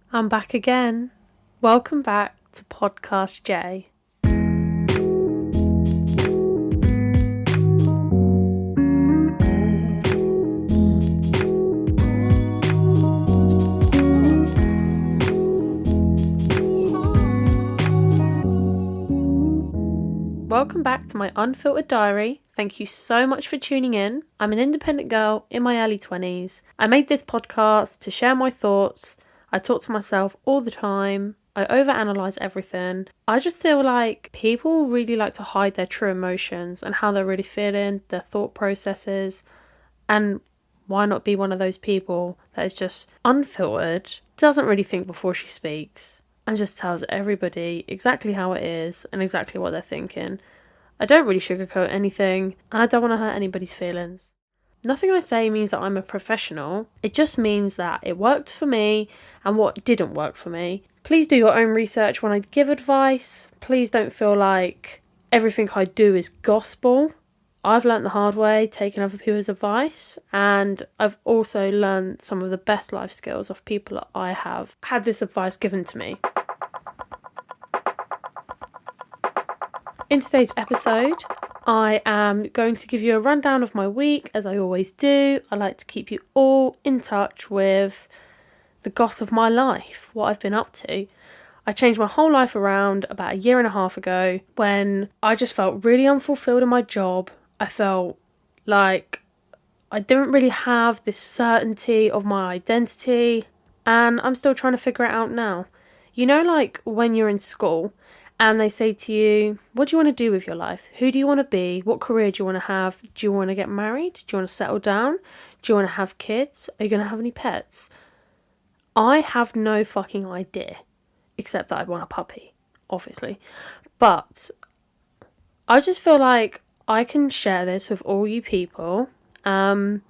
I'm back again. Welcome back to Podcast J. Welcome back to my unfiltered diary. Thank you so much for tuning in. I'm an independent girl in my early 20s. I made this podcast to share my thoughts. I talk to myself all the time. I overanalyze everything. I just feel like people really like to hide their true emotions and how they're really feeling, their thought processes. And why not be one of those people that is just unfiltered, doesn't really think before she speaks, and just tells everybody exactly how it is and exactly what they're thinking. I don't really sugarcoat anything, and I don't want to hurt anybody's feelings. Nothing I say means that I'm a professional. It just means that it worked for me and what didn't work for me. Please do your own research when I give advice. Please don't feel like everything I do is gospel. I've learnt the hard way, taking other people's advice, and I've also learned some of the best life skills of people that I have had this advice given to me. In today's episode, I am going to give you a rundown of my week, as I always do. I like to keep you all in touch with the goss of my life, what I've been up to. I changed my whole life around about a year and a half ago when I just felt really unfulfilled in my job. I felt like I didn't really have this certainty of my identity, and I'm still trying to figure it out now. You know, like when you're in school and they say to you, what do you want to do with your life? Who do you want to be? What career do you want to have? Do you want to get married? Do you want to settle down? Do you want to have kids? Are you going to have any pets? I have no fucking idea, except that I want a puppy, obviously. But I just feel like I can share this with all you people. And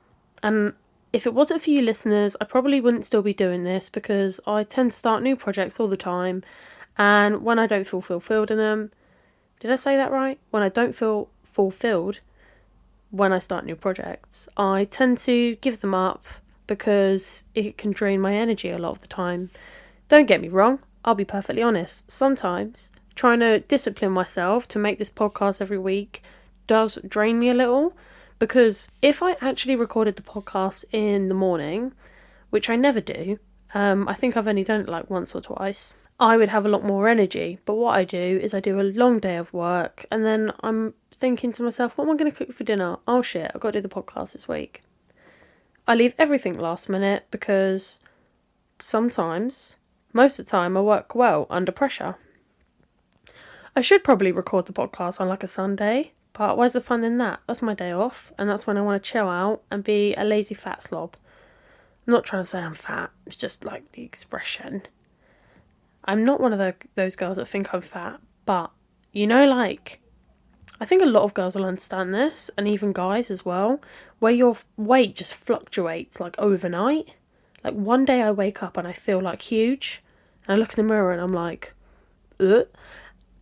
if it wasn't for you listeners, I probably wouldn't still be doing this because I tend to start new projects all the time. And when I don't feel fulfilled in them, did I say that right? When I don't feel fulfilled when I start new projects, I tend to give them up because it can drain my energy a lot of the time. Don't get me wrong, I'll be perfectly honest. Sometimes trying to discipline myself to make this podcast every week does drain me a little, because if I actually recorded the podcast in the morning, which I never do, I think I've only done it like once or twice, I would have a lot more energy. But what I do is I do a long day of work and then I'm thinking to myself, what am I going to cook for dinner? Oh shit, I've got to do the podcast this week. I leave everything last minute because sometimes, most of the time, I work well under pressure. I should probably record the podcast on like a Sunday, but where's the fun in that? That's my day off, and that's when I want to chill out and be a lazy fat slob. I'm not trying to say I'm fat, it's just like the expression. I'm not one of those girls that think I'm fat, but, you know, like, I think a lot of girls will understand this, and even guys as well, where your weight just fluctuates, like, overnight. Like, one day I wake up and I feel, like, huge, and I look in the mirror and I'm like, ugh.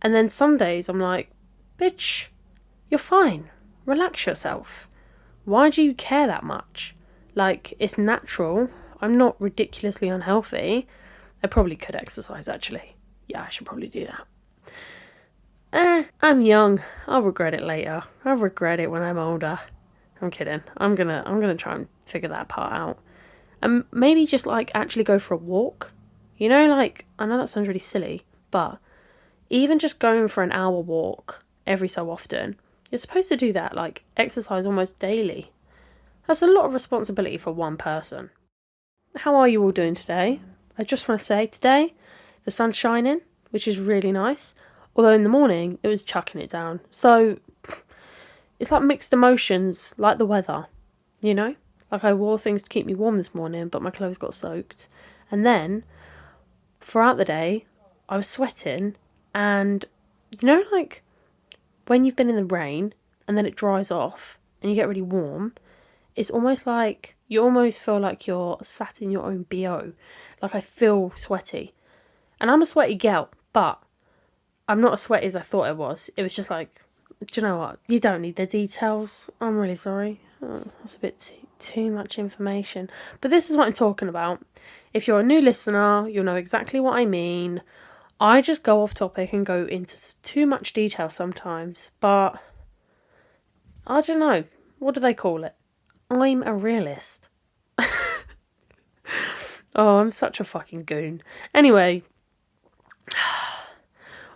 And then some days I'm like, bitch, you're fine. Relax yourself. Why do you care that much? Like, it's natural. I'm not ridiculously unhealthy. I probably could exercise, actually. Yeah, I should probably do that. I'm young. I'll regret it later. I'll regret it when I'm older. I'm kidding. I'm gonna try and figure that part out. And maybe just, like, actually go for a walk. You know, like, I know that sounds really silly, but even just going for an hour walk every so often, you're supposed to do that, like, exercise almost daily. That's a lot of responsibility for one person. How are you all doing today? I just want to say today, the sun's shining, which is really nice. Although in the morning, it was chucking it down. So, it's like mixed emotions, like the weather, you know? Like I wore things to keep me warm this morning, but my clothes got soaked. And then, throughout the day, I was sweating. And, you know, like, when you've been in the rain, and then it dries off, and you get really warm, it's almost like, you almost feel like you're sat in your own BO. Like, I feel sweaty. And I'm a sweaty girl, but I'm not as sweaty as I thought I was. It was just like, do you know what? You don't need the details. I'm really sorry. That's a bit too much information. But this is what I'm talking about. If you're a new listener, you'll know exactly what I mean. I just go off topic and go into too much detail sometimes. But I don't know. What do they call it? I'm a realist. Oh, I'm such a fucking goon. Anyway,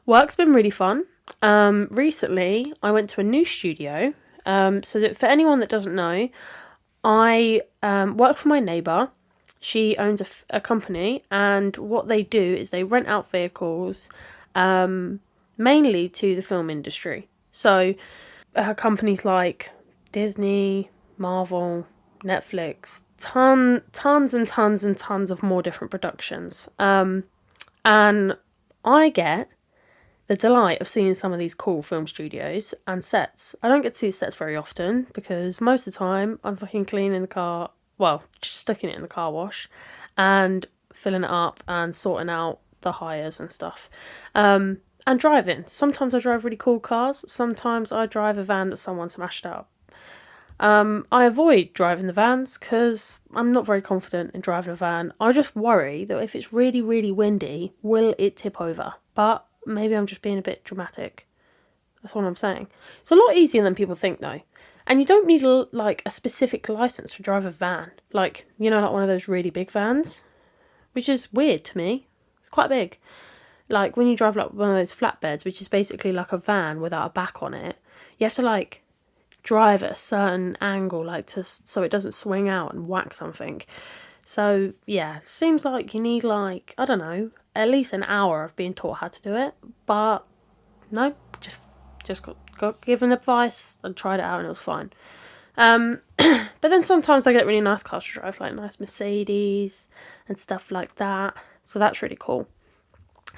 work's been really fun. Recently, I went to a new studio. So that for anyone that doesn't know, I work for my neighbour. She owns a company, and what they do is they rent out vehicles, mainly to the film industry. So companies like Disney, Marvel, Netflix, tons and tons and tons of more different productions. And I get the delight of seeing some of these cool film studios and sets. I don't get to see sets very often because most of the time I'm fucking cleaning the car, well, just sticking it in the car wash and filling it up and sorting out the hires and stuff. And driving. Sometimes I drive really cool cars. Sometimes I drive a van that someone smashed up. I avoid driving the vans because I'm not very confident in driving a van. I just worry that if it's really, really windy, will it tip over? But maybe I'm just being a bit dramatic. That's what I'm saying. It's a lot easier than people think, though. And you don't need a specific license to drive a van. Like one of those really big vans, which is weird to me. It's quite big. Like when you drive like one of those flatbeds, which is basically like a van without a back on it, you have to drive at a certain angle, so it doesn't swing out and whack something. So yeah, seems like you need I don't know, at least an hour of being taught how to do it. But no, just got given advice and tried it out and it was fine. But then sometimes I get really nice cars to drive, like nice Mercedes and stuff like that. So that's really cool.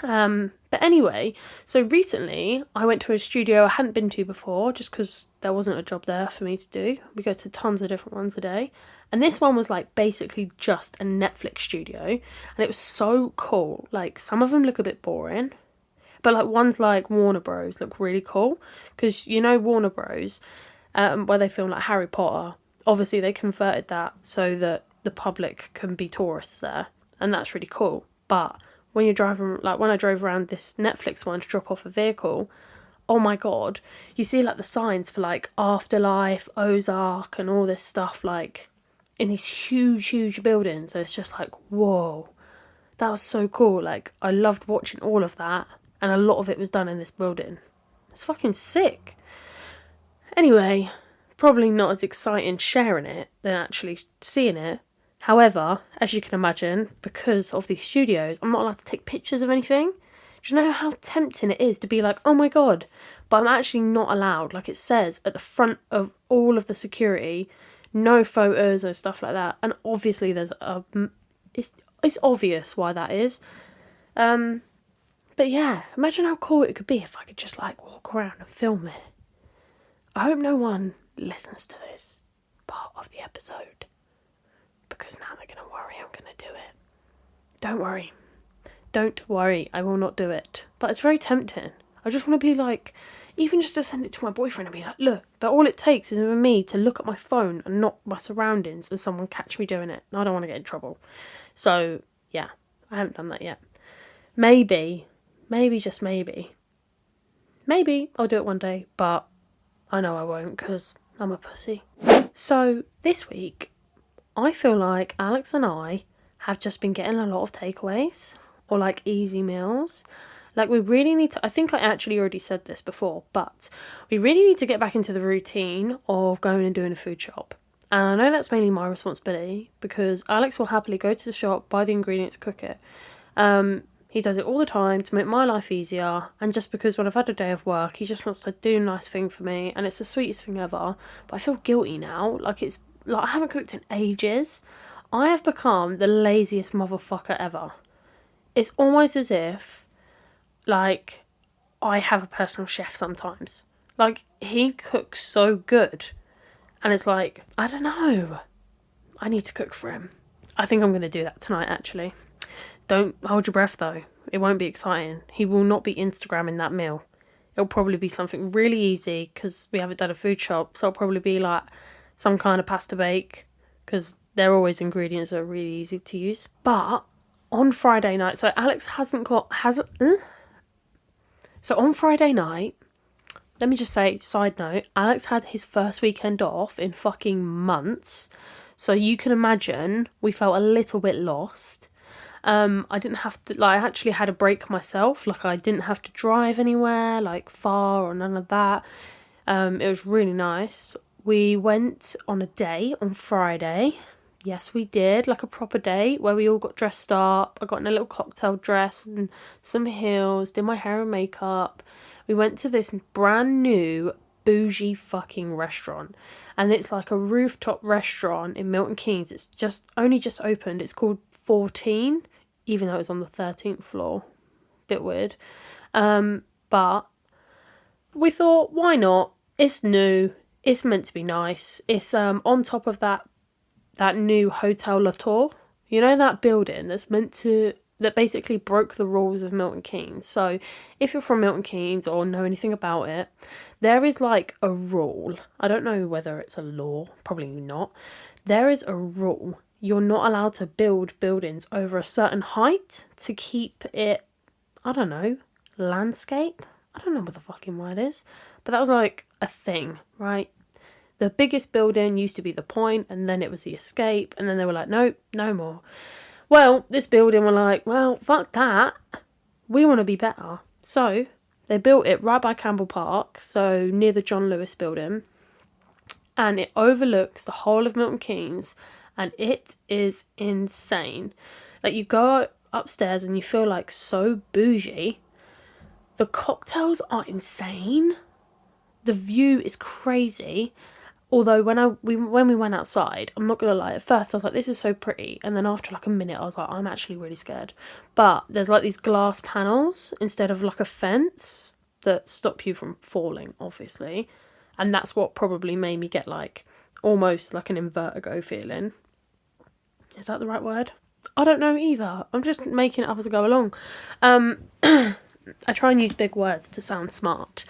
But anyway, so recently I went to a studio I hadn't been to before just because there wasn't a job there for me to do. We go to tons of different ones a day. And this one was basically just a Netflix studio. And it was so cool. Some of them look a bit boring. But ones like Warner Bros look really cool. Because Warner Bros, where they film Harry Potter, obviously they converted that so that the public can be tourists there. And that's really cool. But when you're driving, when I drove around this Netflix one to drop off a vehicle, oh my god, you see the signs for Afterlife, Ozark and all this stuff in these huge buildings. And it's just whoa, that was so cool. I loved watching all of that, and a lot of it was done in this building. It's fucking sick. Anyway, probably not as exciting sharing it than actually seeing it. However, as you can imagine, because of these studios, I'm not allowed to take pictures of anything. Do you know how tempting it is to be oh my god, but I'm actually not allowed. It says at the front of all of the security, no photos or stuff like that. And obviously there's it's obvious why that is. But yeah, imagine how cool it could be if I could just walk around and film it. I hope no one listens to this part of the episode, because now they're going to worry I'm going to do it. Don't worry, I will not do it. But it's very tempting. I just want to be even just to send it to my boyfriend and be look, but all it takes is for me to look at my phone and not my surroundings and someone catch me doing it. And I don't want to get in trouble. So, yeah, I haven't done that yet. Maybe, just maybe I'll do it one day, but I know I won't because I'm a pussy. So, this week, I feel like Alex and I have just been getting a lot of takeaways or easy meals. We really need to, I think I actually already said this before, but we really need to get back into the routine of going and doing a food shop. And I know that's mainly my responsibility because Alex will happily go to the shop, buy the ingredients, cook it. He does it all the time to make my life easier, and just because when I've had a day of work, he just wants to do a nice thing for me, and it's the sweetest thing ever. But I feel guilty now, I haven't cooked in ages. I have become the laziest motherfucker ever. It's almost as if, I have a personal chef sometimes. He cooks so good. And it's I don't know. I need to cook for him. I think I'm going to do that tonight, actually. Don't hold your breath, though. It won't be exciting. He will not be Instagramming that meal. It'll probably be something really easy, because we haven't done a food shop. So it'll probably be some kind of pasta bake, because they're always ingredients that are really easy to use. But on Friday night, so Alex so on Friday night, let me just say, side note, Alex had his first weekend off in fucking months. So you can imagine we felt a little bit lost. I didn't have to, I actually had a break myself. I didn't have to drive anywhere, far or none of that. It was really nice. We went on a date on Friday. Yes, we did, a proper date where we all got dressed up. I got in a little cocktail dress and some heels, did my hair and makeup. We went to this brand new bougie fucking restaurant, and it's a rooftop restaurant in Milton Keynes. It's only just opened. It's called 14, even though it's on the 13th floor. Bit weird. But we thought, why not? It's new. It's meant to be nice. It's on top of that new Hotel La Tour. You know, that building that basically broke the rules of Milton Keynes. So if you're from Milton Keynes or know anything about it, there is a rule. I don't know whether it's a law, probably not. There is a rule. You're not allowed to build buildings over a certain height to keep it, I don't know, landscape? I don't know what the fucking word is. But that was a thing, right? The biggest building used to be the point, and then it was the escape, and then they were like, nope, no more. Well, this building were like, well, fuck that. We want to be better. So they built it right by Campbell Park, so near the John Lewis building, and it overlooks the whole of Milton Keynes, and it is insane. You go upstairs and you feel so bougie. The cocktails are insane. The view is crazy. Although when we went outside, I'm not going to lie, at first I was like, this is so pretty. And then after a minute, I was like, I'm actually really scared. But there's these glass panels instead of a fence that stop you from falling, obviously. And that's what probably made me get almost an vertigo feeling. Is that the right word? I don't know either. I'm just making it up as I go along. I try and use big words to sound smart.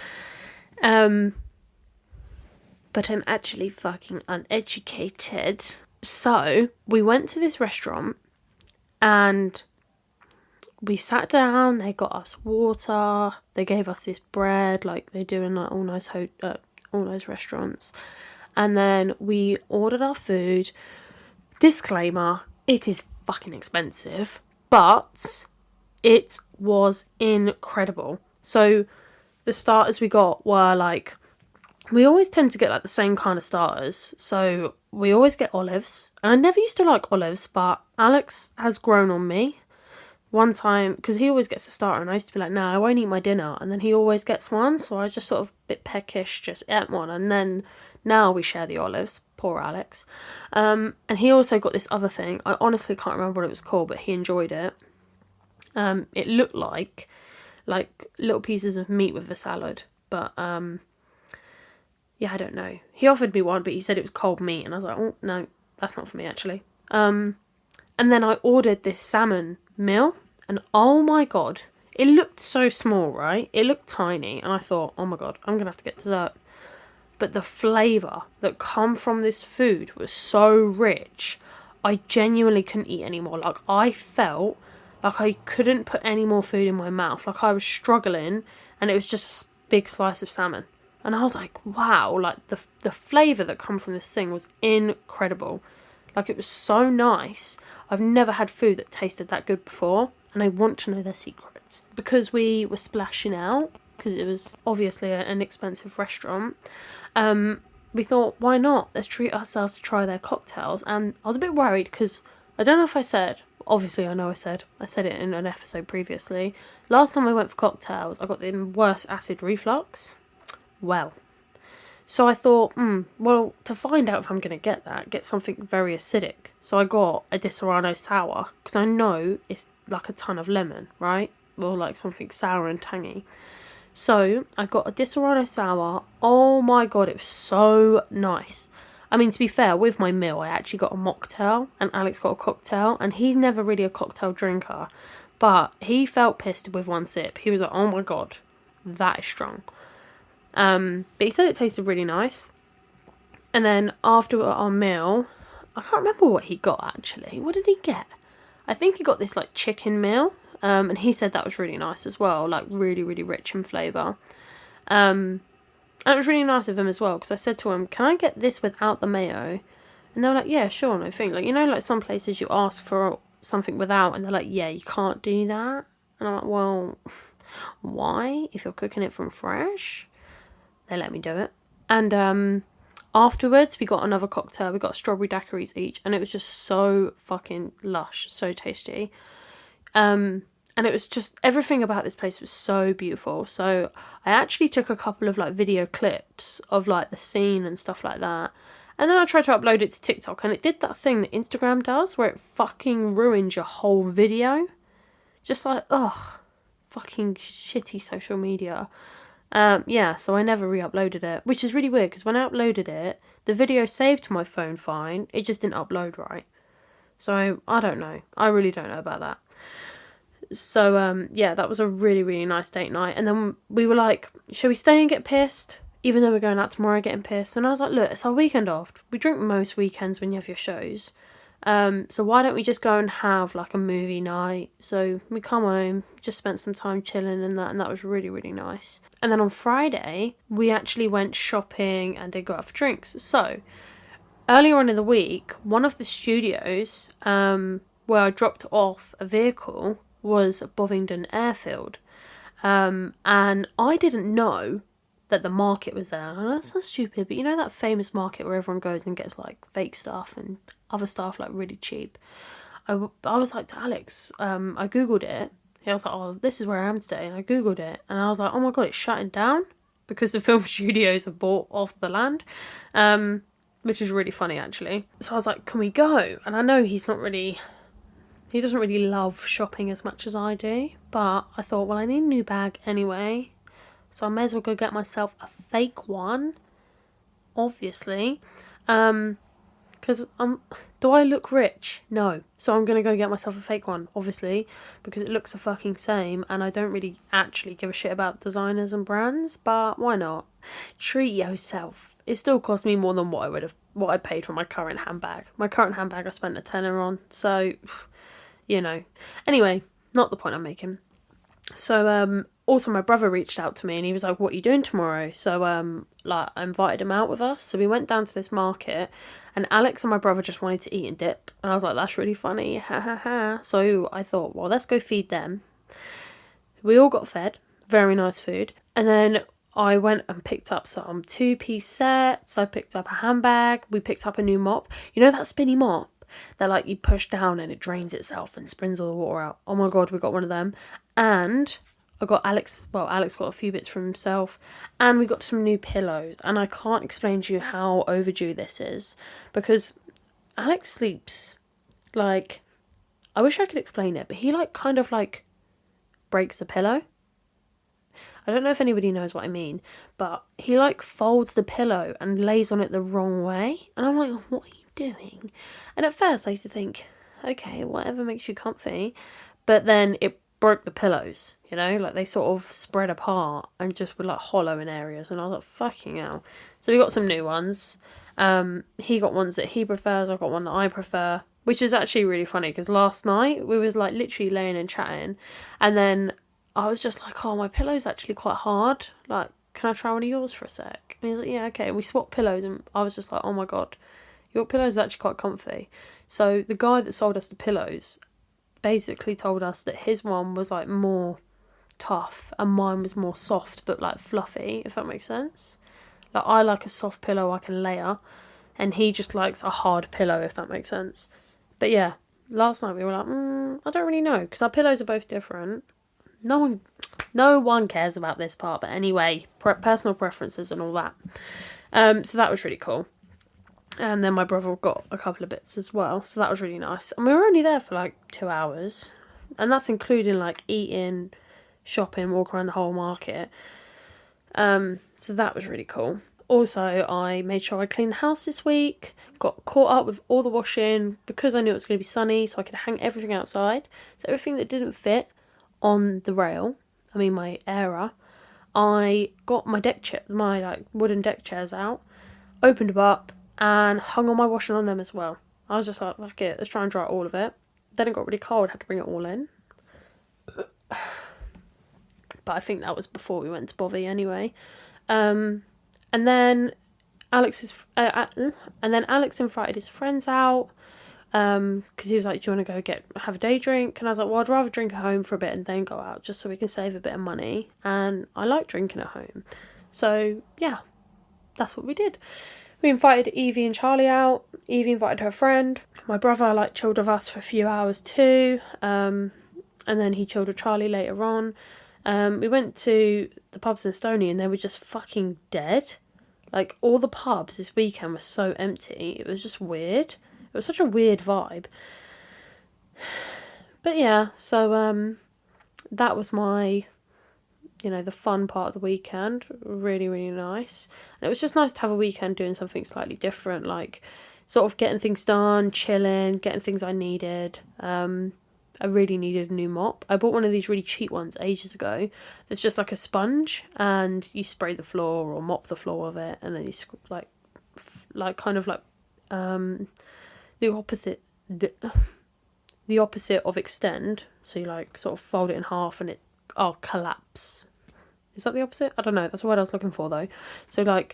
But I'm actually fucking uneducated. So we went to this restaurant and we sat down. They got us water. They gave us this bread, they do in all nice restaurants. And then we ordered our food. Disclaimer: it is fucking expensive, but it was incredible. So the starters we got were we always tend to get the same kind of starters. So we always get olives. And I never used to like olives, but Alex has grown on me. One time, because he always gets a starter, and I used to be like, no, I won't eat my dinner. And then he always gets one, so I just sort of a bit peckish just ate one. And then now we share the olives. Poor Alex. And he also got this other thing. I honestly can't remember what it was called, but he enjoyed it. It looked like little pieces of meat with a salad, but yeah, I don't know. He offered me one, but he said it was cold meat, and I was like, oh no, that's not for me actually. And then I ordered this salmon meal, and oh my god, it looked so small, right? It looked tiny, and I thought, oh my god, I'm gonna have to get dessert. But the flavour that come from this food was so rich, I genuinely couldn't eat anymore. I felt I couldn't put any more food in my mouth. I was struggling, and it was just a big slice of salmon. And I was like, wow, the flavour that come from this thing was incredible. It was so nice. I've never had food that tasted that good before, and I want to know their secrets. Because we were splashing out, because it was obviously an expensive restaurant, we thought, why not? Let's treat ourselves to try their cocktails. And I was a bit worried, because I don't know if I said, obviously I know I said it in an episode previously. Last time I went for cocktails, I got the worst acid reflux. Well, so I thought, well, to find out if I'm going to get something very acidic. So I got a Disaronno sour, because I know it's a ton of lemon, right? Or something sour and tangy. So I got a Disaronno sour. Oh my god, it was so nice. I mean, to be fair, with my meal, I actually got a mocktail, and Alex got a cocktail, and he's never really a cocktail drinker, but he felt pissed with one sip. He was like, oh my god, that is strong. But he said it tasted really nice. And then after our meal, I can't remember what he got actually. What did he get? I think he got this like chicken meal. And he said that was really nice as well, like really, really rich in flavour. And it was really nice of him as well, because I said to him, can I get this without the mayo? And they were like, yeah, sure, no thing. Like, you know, like some places you ask for something without, and they're like, yeah, you can't do that. And I'm like, well, why? If you're cooking it from fresh, they let me do it. And afterwards, we got another cocktail. We got strawberry daiquiris each, and it was just so fucking lush, so tasty. And it was just, everything about this place was so beautiful. So I actually took a couple of like video clips of like the scene and stuff like that. And then I tried to upload it to TikTok, and it did that thing that Instagram does where it fucking ruins your whole video. Just like, ugh, fucking shitty social media. Yeah, so I never re-uploaded it, which is really weird because when I uploaded it, the video saved to my phone fine. It just didn't upload right. So I don't know. I really don't know about that. So, yeah, that was a really, really nice date night. And then we were like, shall we stay and get pissed? Even though we're going out tomorrow getting pissed. And I was like, look, it's our weekend off. We drink most weekends when you have your shows. So why don't we just go and have like a movie night? So we come home, just spent some time chilling and that was really, really nice. And then on Friday, we actually went shopping and did go out for drinks. So earlier on in the week, one of the studios where I dropped off a vehicle was Bonvingdon airfield. And I didn't know that the market was there. I know that sounds stupid, but you know that famous market where everyone goes and gets like fake stuff and other stuff like really cheap. I was like to Alex, I googled it. He was like, oh, this is where I am today, and I googled it, and I was like, oh my god, it's shutting down because the film studios have bought off the land, which is really funny actually. So I was like, can we go? And I know he doesn't really love shopping as much as I do, but I thought, well, I need a new bag anyway, so I may as well go get myself a fake one, obviously, because do I look rich? No. So I'm going to go get myself a fake one, obviously, because it looks the fucking same, and I don't really actually give a shit about designers and brands, but why not? Treat yourself. It still cost me more than what I paid for my current handbag. My current handbag I spent a tenner on, so, you know. Anyway, not the point I'm making. So, also my brother reached out to me and he was like, what are you doing tomorrow? So, I invited him out with us. So we went down to this market and Alex and my brother just wanted to eat and dip. And I was like, that's really funny. Ha ha ha. So I thought, well, let's go feed them. We all got fed. Very nice food. And then I went and picked up some 2-piece sets. I picked up a handbag. We picked up a new mop. You know that spinny mop that like you push down and it drains itself and springs all the water out? Oh my god, we got one of them. And I got Alex got a few bits from himself, and we got some new pillows, and I can't explain to you how overdue this is, because Alex sleeps, like, I wish I could explain it, but he, like, kind of, like, breaks the pillow. I don't know if anybody knows what I mean, but he, like, folds the pillow and lays on it the wrong way, and I'm like, what are you doing? And at first I used to think, okay, whatever makes you comfy, but then it broke the pillows, you know, like they sort of spread apart and just were like hollow in areas, and I was like, fucking hell. So we got some new ones. He got ones that he prefers, I got one that I prefer, which is actually really funny because last night we was like literally laying and chatting, and then I was just like, oh, my pillow's actually quite hard, like, can I try one of yours for a sec? And he was like, yeah, okay. And we swapped pillows, and I was just like, oh my god, your pillow's actually quite comfy. So the guy that sold us the pillows basically told us that his one was like more tough and mine was more soft but like fluffy, if that makes sense. Like, I like a soft pillow I can layer, and he just likes a hard pillow, if that makes sense. But yeah, last night we were like, I don't really know, because our pillows are both different. No one cares about this part, but anyway, personal preferences and all that. So that was really cool. And then my brother got a couple of bits as well, so that was really nice. And we were only there for like 2 hours, and that's including like eating, shopping, walk around the whole market. So that was really cool. Also, I made sure I cleaned the house this week, got caught up with all the washing because I knew it was going to be sunny, so I could hang everything outside. So everything that didn't fit on the rail, my era, I got my deck chair, my like wooden deck chairs out, opened them up, and hung all my washing on them as well. I was just like, fuck it, let's try and dry all of it. Then it got really cold, had to bring it all in. But I think that was before we went to Bovie anyway. And then Alex invited his friends out, because he was like, do you want to go have a day drink? And I was like, well, I'd rather drink at home for a bit and then go out, just so we can save a bit of money, and I like drinking at home. So yeah, that's what we did. We invited Evie and Charlie out. Evie invited her friend. My brother chilled with us for a few hours too, and then he chilled with Charlie later on. We went to the pubs in Estonia and they were just fucking dead. All the pubs this weekend were so empty. It was just weird. It was such a weird vibe. But yeah, so that was my, the fun part of the weekend. Really, really nice. And it was just nice to have a weekend doing something slightly different, sort of getting things done, chilling, getting things I needed. I really needed a new mop. I bought one of these really cheap ones ages ago. It's just like a sponge, and you spray the floor or mop the floor with it, and then you the opposite of extend. So you sort of fold it in half and it collapse. Is that the opposite? I don't know. That's the word I was looking for though. So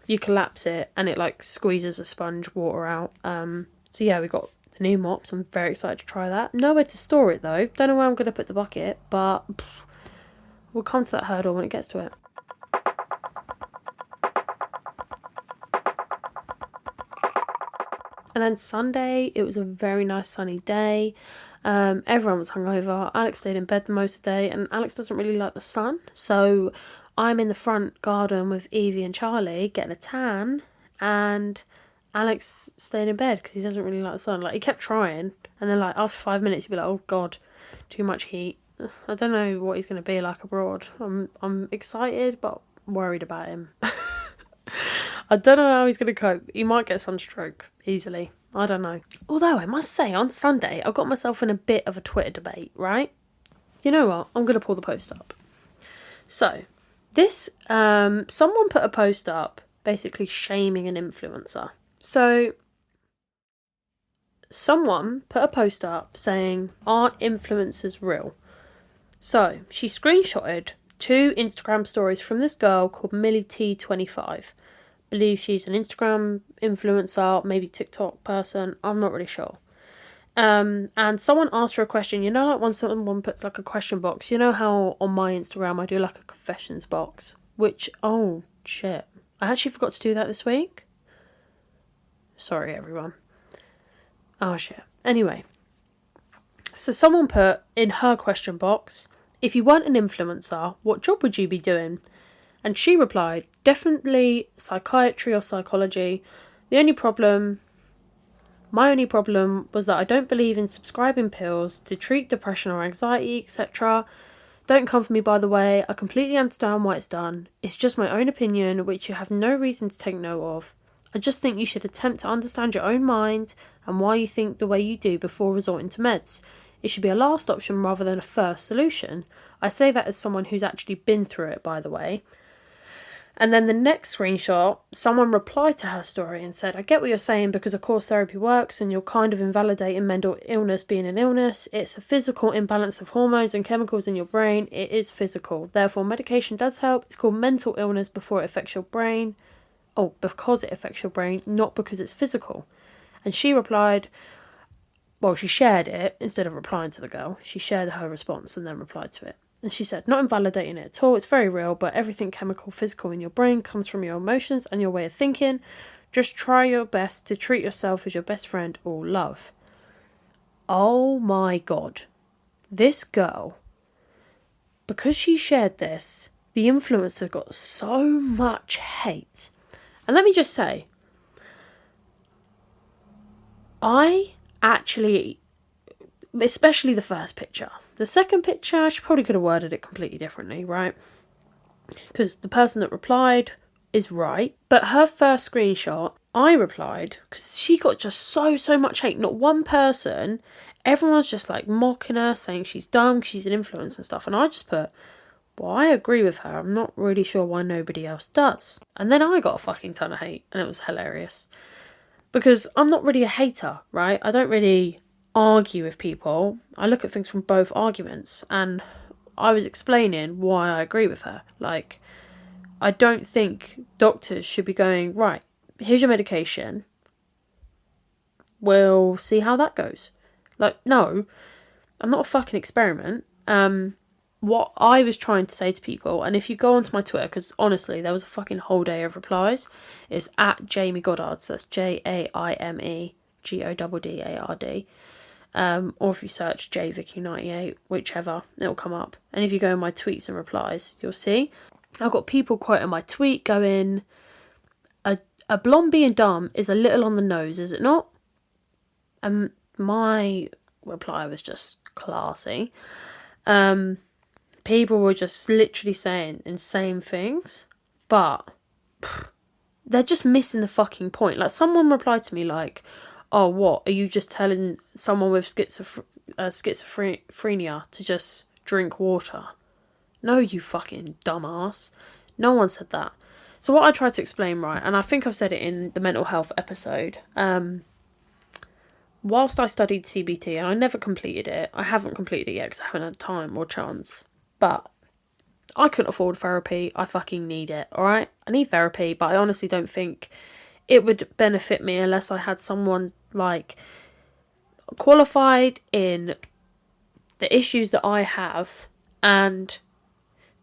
you collapse it and it squeezes a sponge water out. So yeah, we got the new mops. I'm very excited to try that. Nowhere to store it though. Don't know where I'm going to put the bucket, but we'll come to that hurdle when it gets to it. And then Sunday, it was a very nice sunny day. Everyone was hungover. Alex stayed in bed the most of the day, and Alex doesn't really like the sun. So I'm in the front garden with Evie and Charlie getting a tan, and Alex stayed in bed because he doesn't really like the sun. He kept trying, and then after 5 minutes he'd be like, oh god, too much heat. I don't know what he's going to be like abroad. I'm excited but worried about him. I don't know how he's going to cope. He might get sunstroke easily. I don't know. Although I must say, on Sunday I got myself in a bit of a Twitter debate, right? You know what? I'm going to pull the post up. So this someone put a post up basically shaming an influencer. So someone put a post up saying, aren't influencers real? So she screenshotted 2 Instagram stories from this girl called Millie T25. Believe she's an Instagram influencer, maybe TikTok person, I'm not really sure. And someone asked her a question, when someone puts a question box, how on my Instagram I do a confessions box, which, oh shit, I actually forgot to do that this week. Sorry everyone. Oh shit. Anyway, so someone put in her question box, if you weren't an influencer, what job would you be doing? And she replied, definitely psychiatry or psychology. My only problem was that I don't believe in prescribing pills to treat depression or anxiety, etc. Don't come for me, by the way. I completely understand why it's done. It's just my own opinion, which you have no reason to take note of. I just think you should attempt to understand your own mind and why you think the way you do before resorting to meds. It should be a last option rather than a first solution. I say that as someone who's actually been through it, by the way. And then the next screenshot, someone replied to her story and said, I get what you're saying because of course therapy works and you're kind of invalidating mental illness being an illness. It's a physical imbalance of hormones and chemicals in your brain. It is physical. Therefore, medication does help. It's called mental illness before it affects your brain. Oh, because it affects your brain, not because it's physical. And she replied, well, she shared it instead of replying to the girl. She shared her response and then replied to it. And she said, not invalidating it at all. It's very real, but everything chemical, physical in your brain comes from your emotions and your way of thinking. Just try your best to treat yourself as your best friend or love. Oh my God. This girl, because she shared this, the influencer got so much hate. And let me just say, I actually, especially the first picture. The second picture, she probably could have worded it completely differently, right? Because the person that replied is right. But her first screenshot, I replied, because she got just so much hate. Not one person, everyone's just mocking her, saying she's dumb, she's an influencer and stuff. And I just put, well, I agree with her. I'm not really sure why nobody else does. And then I got a fucking ton of hate, and it was hilarious. Because I'm not really a hater, right? I don't really argue with people. I look at things from both arguments, and I was explaining why I agree with her. Like, I don't think doctors should be going, right, here's your medication, we'll see how that goes. Like, no, I'm not a fucking experiment. What I was trying to say to people, and if you go onto my Twitter, because honestly, there was a fucking whole day of replies, it's at Jamie Goddard, so that's JAIMEGODDARD. Or if you search JVicky98, whichever, it'll come up. And if you go in my tweets and replies, you'll see. I've got people quoting my tweet going, a blonde being dumb is a little on the nose, is it not? And my reply was just classy. People were just literally saying insane things, but they're just missing the fucking point. Like, someone replied to me like, oh, what, are you just telling someone with schizophrenia to just drink water? No, you fucking dumbass. No one said that. So what I tried to explain, right, and I think I've said it in the mental health episode, whilst I studied CBT, and I never completed it, I haven't completed it yet because I haven't had time or chance, but I couldn't afford therapy. I fucking need it, alright? I need therapy, but I honestly don't think it would benefit me unless I had someone, like, qualified in the issues that I have, and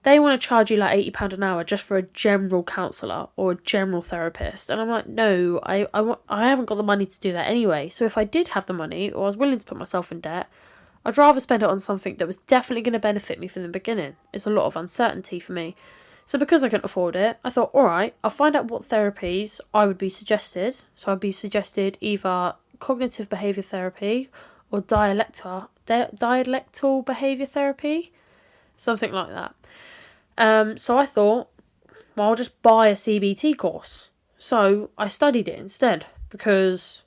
they want to charge you like £80 an hour just for a general counsellor or a general therapist. And I'm like, no, I haven't got the money to do that anyway. So if I did have the money, or I was willing to put myself in debt, I'd rather spend it on something that was definitely going to benefit me from the beginning. It's a lot of uncertainty for me. So because I couldn't afford it, I thought, alright, I'll find out what therapies I would be suggested. So I'd be suggested either cognitive behaviour therapy or dialectal behaviour therapy. Something like that. So I thought, well, I'll just buy a CBT course. So I studied it instead, because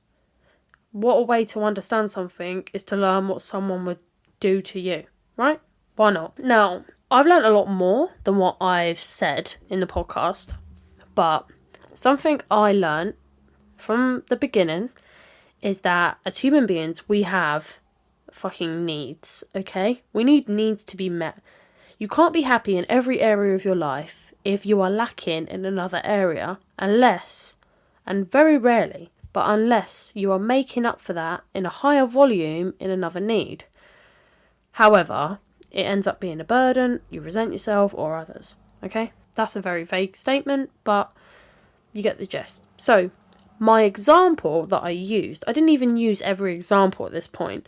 what a way to understand something is to learn what someone would do to you, right? Why not? Now, I've learned a lot more than what I've said in the podcast, but something I learned from the beginning is that as human beings, we have fucking needs, okay? We need needs to be met. You can't be happy in every area of your life if you are lacking in another area, unless, and very rarely, but unless you are making up for that in a higher volume in another need. However, it ends up being a burden, you resent yourself or others, okay? That's a very vague statement, but you get the gist. So, my example that I used, I didn't even use every example at this point.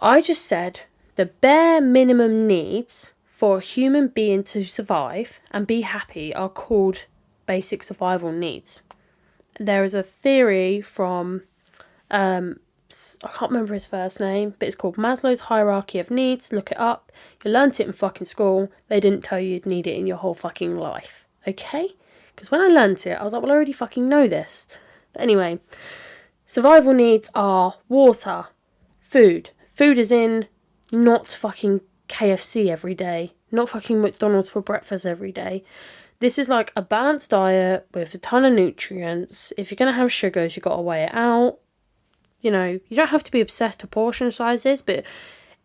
I just said the bare minimum needs for a human being to survive and be happy are called basic survival needs. There is a theory from, I can't remember his first name, but it's called Maslow's hierarchy of needs. Look it up. You learnt it in fucking school. They didn't tell you you'd need it in your whole fucking life. Okay? Because when I learnt it, I was like, well, I already fucking know this. But anyway, survival needs are water, food. Food is in not fucking KFC every day. Not fucking McDonald's for breakfast every day. This is like a balanced diet with a ton of nutrients. If you're going to have sugars, you've got to weigh it out. You know, you don't have to be obsessed with portion sizes, but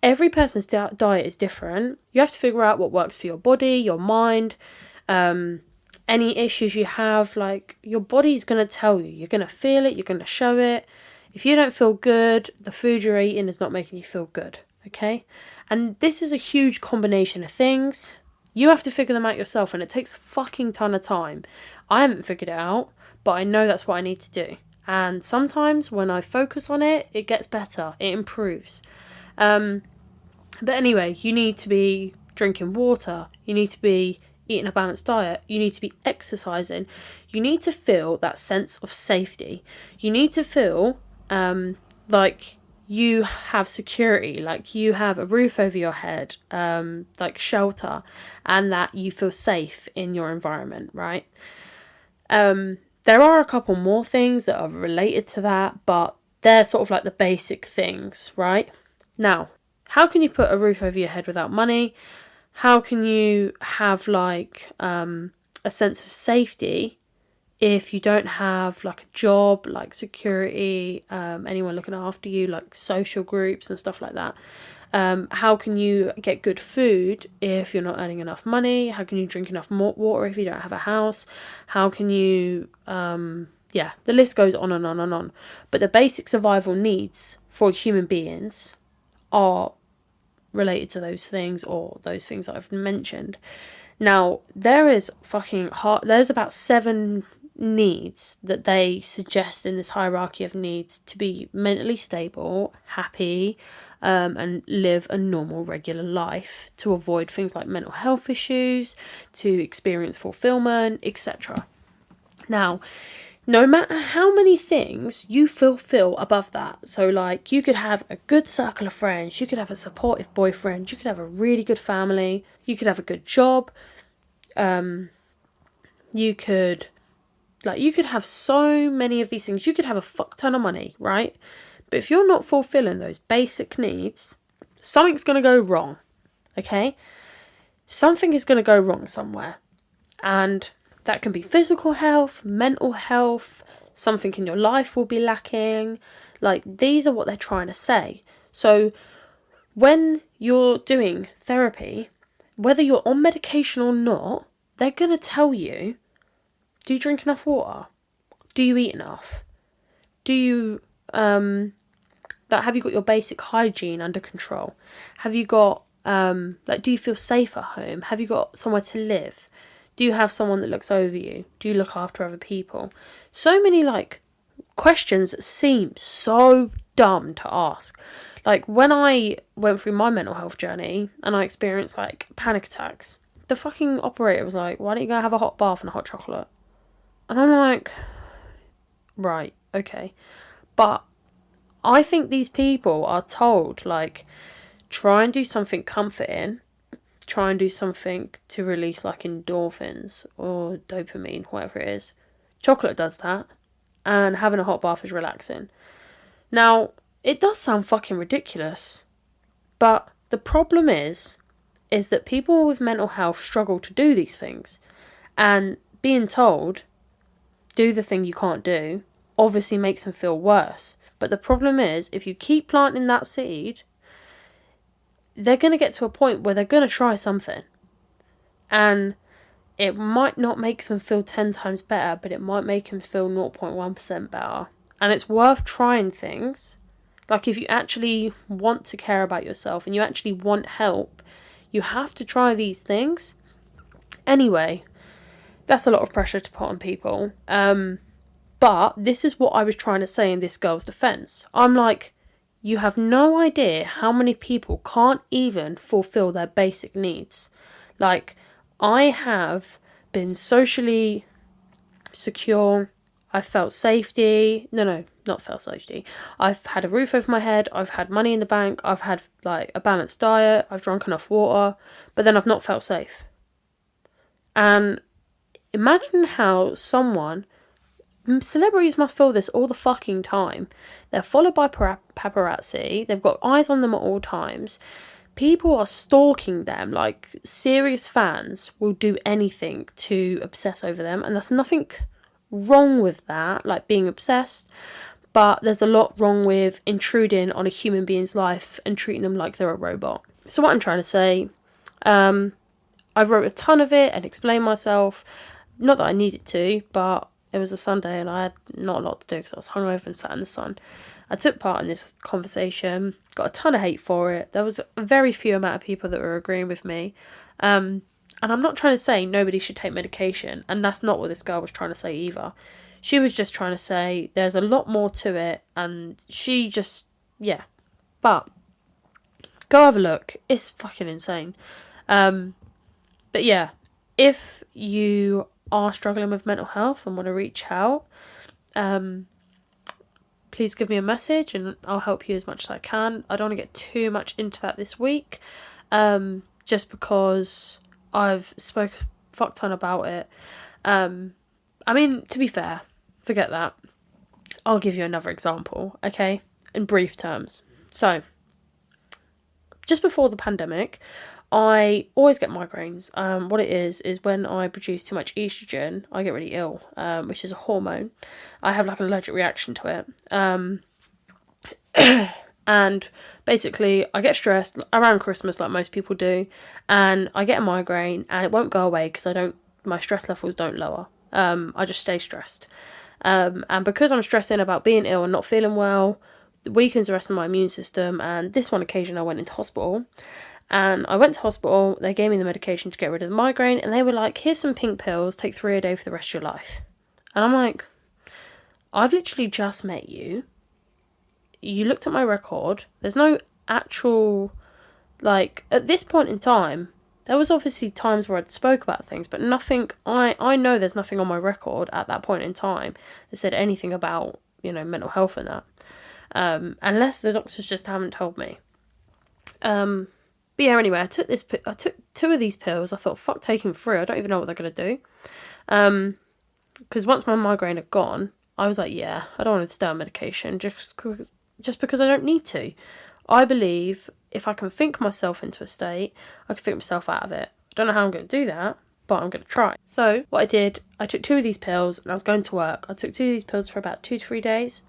every person's diet is different. You have to figure out what works for your body, your mind, any issues you have. Like, your body's going to tell you. You're going to feel it, you're going to show it. If you don't feel good, the food you're eating is not making you feel good, okay? And this is a huge combination of things. You have to figure them out yourself, and it takes a fucking ton of time. I haven't figured it out, but I know that's what I need to do. And sometimes when I focus on it, it gets better. It improves. But anyway, you need to be drinking water. You need to be eating a balanced diet. You need to be exercising. You need to feel that sense of safety. You need to feel like you have security, like you have a roof over your head, like shelter, and that you feel safe in your environment, right? There are a couple more things that are related to that, but they're sort of like the basic things, right? Now, how can you put a roof over your head without money? How can you have like a sense of safety if you don't have like a job, like security, anyone looking after you, like social groups and stuff like that. How can you get good food if you're not earning enough money? How can you drink enough water if you don't have a house? How can you, the list goes on and on and on. But the basic survival needs for human beings are related to those things, or those things that I've mentioned. Now, there's about 7 needs that they suggest in this hierarchy of needs to be mentally stable, happy, and live a normal, regular life, to avoid things like mental health issues, to experience fulfillment, etc. Now, no matter how many things you fulfill above that, so like you could have a good circle of friends, you could have a supportive boyfriend, you could have a really good family, you could have a good job, you could have so many of these things, you could have a fuck ton of money, right? But if you're not fulfilling those basic needs, something's going to go wrong, okay? Something is going to go wrong somewhere. And that can be physical health, mental health, something in your life will be lacking. Like, these are what they're trying to say. So when you're doing therapy, whether you're on medication or not, they're going to tell you, do you drink enough water? Do you eat enough? Do you, have you got your basic hygiene under control? Have you got, do you feel safe at home? Have you got somewhere to live? Do you have someone that looks over you? Do you look after other people? So many, questions that seem so dumb to ask. Like, when I went through my mental health journey and I experienced, panic attacks, the fucking operator was like, why don't you go have a hot bath and a hot chocolate? And I'm like, right, okay. But I think these people are told, try and do something comforting, try and do something to release, endorphins or dopamine, whatever it is. Chocolate does that, and having a hot bath is relaxing. Now, it does sound fucking ridiculous, but the problem is that people with mental health struggle to do these things, and being told, do the thing you can't do, obviously makes them feel worse. But the problem is, if you keep planting that seed, they're going to get to a point where they're going to try something. And it might not make them feel 10 times better, but it might make them feel 0.1% better. And it's worth trying things. Like, if you actually want to care about yourself and you actually want help, you have to try these things. Anyway, that's a lot of pressure to put on people. But this is what I was trying to say in this girl's defense. I'm like, you have no idea how many people can't even fulfill their basic needs. I have been socially secure. I've felt safety. No, not felt safety. I've had a roof over my head. I've had money in the bank. I've had a balanced diet. I've drunk enough water. But then I've not felt safe. And imagine how celebrities must feel this all the fucking time. They're followed by paparazzi. They've got eyes on them at all times. People are stalking them. Serious fans will do anything to obsess over them. And there's nothing wrong with that, being obsessed. But there's a lot wrong with intruding on a human being's life and treating them like they're a robot. So what I'm trying to say, I wrote a ton of it and explained myself. Not that I needed to, but it was a Sunday and I had not a lot to do because I was hungover and sat in the sun. I took part in this conversation, got a ton of hate for it. There was a very few amount of people that were agreeing with me. And I'm not trying to say nobody should take medication, and that's not what this girl was trying to say either. She was just trying to say there's a lot more to it, and she just, yeah. But go have a look. It's fucking insane. But yeah, if you are struggling with mental health and want to reach out, please give me a message and I'll help you as much as I can. I don't want to get too much into that this week, just because I've spoke a fuck ton about it. To be fair, forget that. I'll give you another example, okay? In brief terms. So, just before the pandemic, I always get migraines. What it is when I produce too much estrogen, I get really ill, which is a hormone. I have like an allergic reaction to it. And basically I get stressed around Christmas like most people do, and I get a migraine and it won't go away because my stress levels don't lower. I just stay stressed. And because I'm stressing about being ill and not feeling well, it weakens the rest of my immune system. And this one occasion I went into hospital. And I went to hospital, they gave me the medication to get rid of the migraine, and they were like, here's some pink pills, take 3 a day for the rest of your life. And I'm like, I've literally just met you. You looked at my record. There's no actual, like, at this point in time, there was obviously times where I'd spoke about things, but nothing, I know there's nothing on my record at that point in time that said anything about, mental health and that. Unless the doctors just haven't told me. But yeah, anyway, I took 2 of these pills. I thought, fuck taking 3. I don't even know what they're going to do. Because once my migraine had gone, I was like, yeah, I don't want to stay on medication just because I don't need to. I believe if I can think myself into a state, I can think myself out of it. I don't know how I'm going to do that, but I'm going to try. So what I did, I took 2 of these pills and I was going to work. I took 2 of these pills for about 2 to 3 days.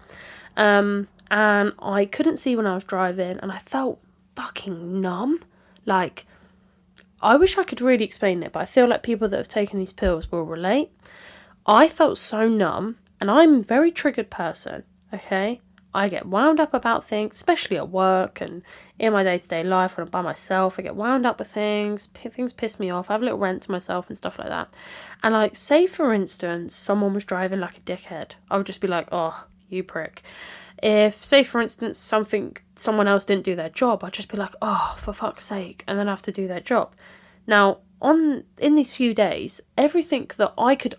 And I couldn't see when I was driving and I felt fucking numb. Like, I wish I could really explain it, but I feel like people that have taken these pills will relate. I felt so numb, and I'm a very triggered person, okay? I get wound up about things, especially at work and in my day-to-day life when I'm by myself. I get wound up with things piss me off. I have a little rant to myself and stuff like that. And like, say for instance, someone was driving like a dickhead, I would just be like, oh, you prick. If, say for instance, someone else didn't do their job, I'd just be like, oh, for fuck's sake, and then have to do their job. Now, in these few days, everything that I could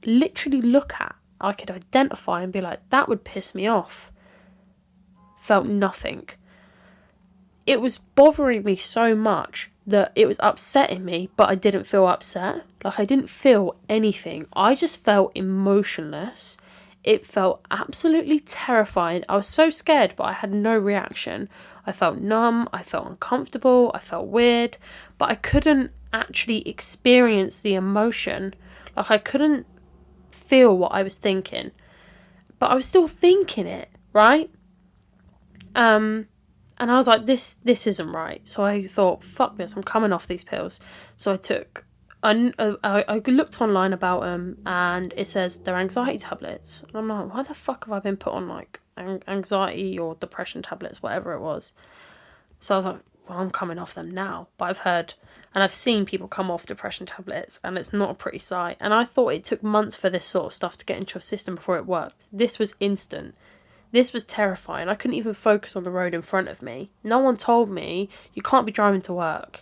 literally look at, I could identify and be like, that would piss me off, felt nothing. It was bothering me so much that it was upsetting me, but I didn't feel upset. Like, I didn't feel anything. I just felt emotionless. It felt absolutely terrifying. I was so scared, but I had no reaction. I felt numb, I felt uncomfortable, I felt weird, but I couldn't actually experience the emotion. Like, I couldn't feel what I was thinking, but I was still thinking it, right? And I was like, this isn't right. So I thought, fuck this, I'm coming off these pills. So I looked online about them, and it says they're anxiety tablets. And I'm like, why the fuck have I been put on like anxiety or depression tablets, whatever it was? So I was like, well, I'm coming off them now. But I've heard and I've seen people come off depression tablets, and it's not a pretty sight. And I thought it took months for this sort of stuff to get into your system before it worked. This was instant. This was terrifying. I couldn't even focus on the road in front of me. No one told me you can't be driving to work.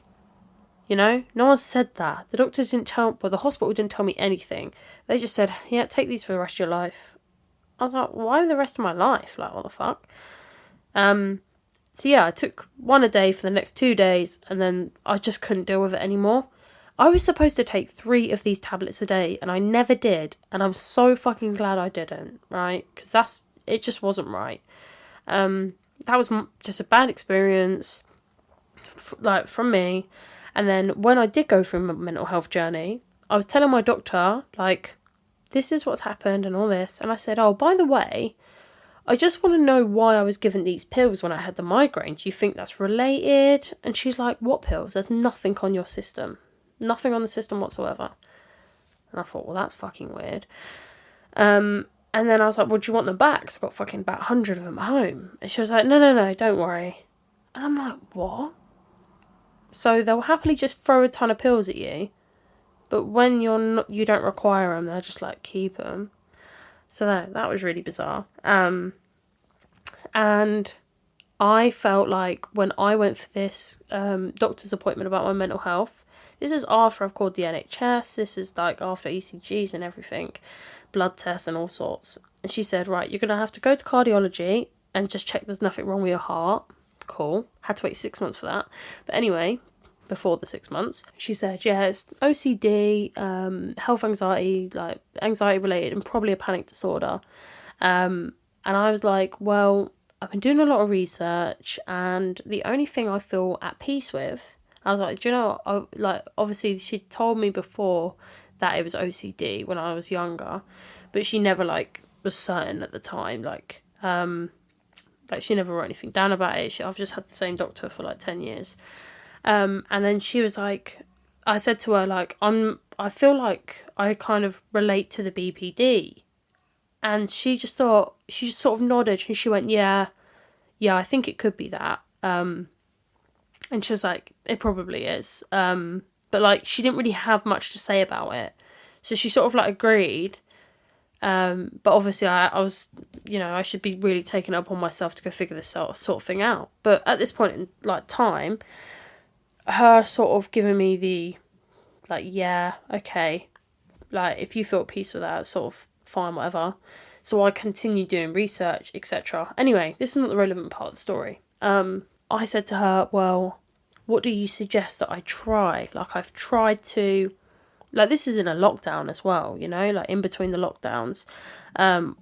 No one said that. The doctors didn't the hospital didn't tell me anything. They just said, yeah, take these for the rest of your life. I was like, why the rest of my life? Like, what the fuck? So yeah, I took 1 a day for the next 2 days, and then I just couldn't deal with it anymore. I was supposed to take 3 of these tablets a day, and I never did. And I'm so fucking glad I didn't, right? Because it just wasn't right. That was just a bad experience, from me. And then when I did go through my mental health journey, I was telling my doctor, like, this is what's happened and all this. And I said, oh, by the way, I just want to know why I was given these pills when I had the migraine. Do you think that's related? And she's like, what pills? There's nothing on your system. Nothing on the system whatsoever. And I thought, well, that's fucking weird. And then I was like, well, do you want them back? 'Cause I've got fucking about 100 of them at home. And she was like, no, don't worry. And I'm like, what? So they'll happily just throw a ton of pills at you, but when you don't require them, they're just like, keep them. So that was really bizarre. And I felt like when I went for this doctor's appointment about my mental health, this is after I've called the NHS, this is like after ECGs and everything, blood tests and all sorts. And she said, right, you're going to have to go to cardiology and just check there's nothing wrong with your heart. Cool. Had to wait 6 months for that. But anyway, before the 6 months, she said, yeah, it's OCD, health anxiety, like anxiety related, and probably a panic disorder. And I was like, well, I've been doing a lot of research, and the only thing I feel at peace with, I was like, do you know, obviously she told me before that it was OCD when I was younger, but she never, was certain at the time, she never wrote anything down about it. I've just had the same doctor for 10 years. And then she was like, I said to her, I feel like I kind of relate to the BPD. And she just sort of nodded, and she went, yeah, I think it could be that. And she was like, it probably is. But she didn't really have much to say about it. So she sort of agreed. But obviously I was, I should be really taking it upon myself to go figure this sort of thing out. But at this point in time, her sort of giving me the, yeah, okay, if you feel at peace with that, sort of fine, whatever. So I continued doing research, etc. Anyway, this is not the relevant part of the story. I said to her, well, what do you suggest that I try? I've tried to... this is in a lockdown as well, in between the lockdowns,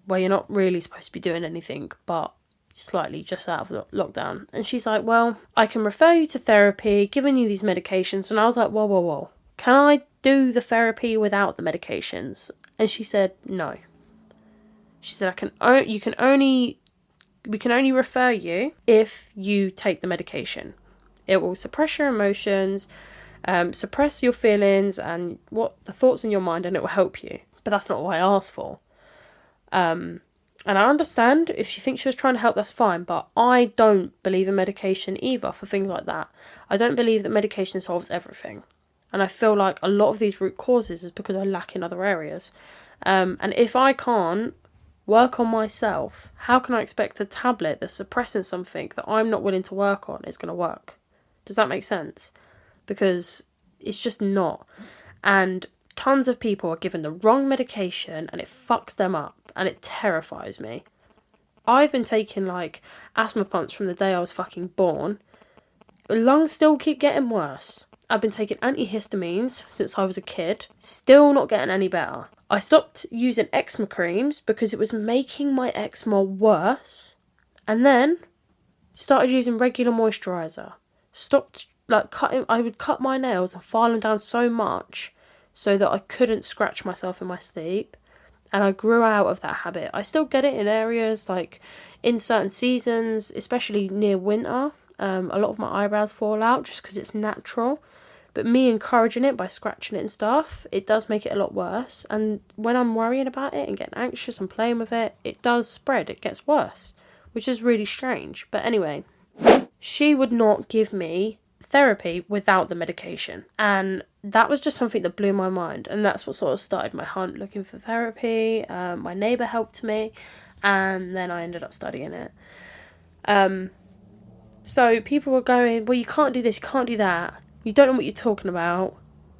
where you're not really supposed to be doing anything, but slightly just out of the lockdown. And she's like, well, I can refer you to therapy, giving you these medications. And I was like, whoa. Can I do the therapy without the medications? And she said, no. She said, we can only refer you if you take the medication. It will suppress your emotions, suppress your feelings and the thoughts in your mind, and it will help you. But that's not what I asked for. And I understand if she thinks she was trying to help, that's fine. But I don't believe in medication either for things like that. I don't believe that medication solves everything. And I feel like a lot of these root causes is because I lack in other areas. And if I can't work on myself, how can I expect a tablet that's suppressing something that I'm not willing to work on is going to work? Does that make sense? Because it's just not. And tons of people are given the wrong medication and it fucks them up, and it terrifies me. I've been taking asthma pumps from the day I was fucking born. Lungs still keep getting worse. I've been taking antihistamines since I was a kid, still not getting any better. I stopped using eczema creams because it was making my eczema worse, and then started using regular moisturiser. Stopped I would cut my nails and file them down so much so that I couldn't scratch myself in my sleep, and I grew out of that habit. I still get it in areas in certain seasons, especially near winter. A lot of my eyebrows fall out just because it's natural, but me encouraging it by scratching it and stuff, it does make it a lot worse. And when I'm worrying about it and getting anxious and playing with it, it does spread, it gets worse, which is really strange. But anyway, she would not give me therapy without the medication, and that was just something that blew my mind. And that's what sort of started my hunt looking for therapy. My neighbour helped me, and then I ended up studying it. So people were going, well, you can't do this, you can't do that, you don't know what you're talking about,